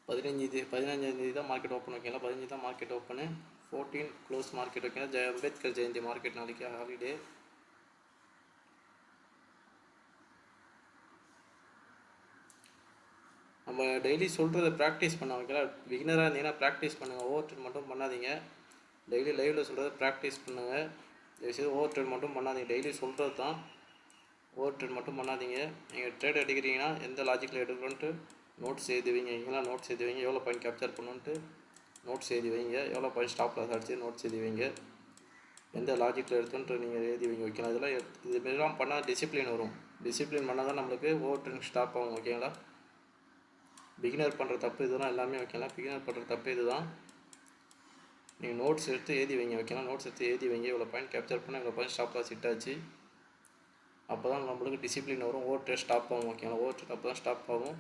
பதினஞ்சாந்தேதி தான் market open ஓகேங்களா. 15 தான் மார்க்கெட் ஓப்பனு. 14 க்ளோஸ் மார்க்கெட் ஓகேங்களா. அம்பேத்கர் ஜெயந்தி மார்க்கெட் நாளைக்கு ஹாலிடே. நம்ம டெய்லி சொல்கிறத ப்ராக்டிஸ் பண்ண ஓகேங்களா. பிகினராக இருந்தீங்கன்னா ப்ராக்டிஸ் பண்ணுங்கள், ஓவர் ட்ரேட் மட்டும் பண்ணாதீங்க. டெய்லி லைவில் சொல்கிறத ப்ராக்டிஸ் பண்ணுங்கள். தயவுசெய்து ஓவர் ட்ரேட் மட்டும் பண்ணாதீங்க. டெய்லி சொல்கிறது தான், ஓவர் ட்ரேட் மட்டும் பண்ணாதீங்க. நீங்கள் ட்ரேட் எடுக்கிறீங்கன்னா எந்த லாஜிக்கில் எடுக்கணுன்ட்டு நோட்ஸ் எழுதி வைங்க. எங்கெல்லாம் நோட்ஸ் எழுதி வைங்க, எவ்வளோ பாயிண்ட் கேப்சர் பண்ணணுன்ட்டு நோட்ஸ் எழுதி வைங்க, எவ்வளோ பாயிண்ட் ஸ்டாப் லாஸ் அடிச்சு நோட்ஸ் எழுதி வைங்க, எந்த லாஜிக்கில் எடுத்துன்ட்டு நீங்கள் எழுதி வைங்க ஓகேங்களா. இதெல்லாம் இதுமாரிலாம் பண்ணால் டிசிப்ளின் வரும். டிசிப்ளின் பண்ணால் தான் நம்மளுக்கு ஓவர் ட்ரேட் ஸ்டாப் ஆகும் ஓகேங்களா. பிகினர் பண்ணுற தப்பு இதெல்லாம் எல்லாமே ஓகேங்களா. பிகினர் பண்ணுற தப்பு இது தான். நீங்கள் நோட்ஸ் எடுத்து எழுதி வைங்க ஓகேங்களா. நோட்ஸ் எடுத்து எழுதி வைங்க, இவ்வளோ பாயிண்ட் கேப்சர் பண்ணால் இவ்வளோ பாயிண்ட் ஸ்டாப் லாஸ் ஹிட் ஆச்சு. அப்போ தான் நம்மளுக்கு டிசிப்ளின் வரும், ஓவர் ட்ரேட் ஸ்டாப் ஆகும் ஓகேங்களா. ஓவர் ட்ரேட் அப்போ தான் ஸ்டாப் ஆகும்.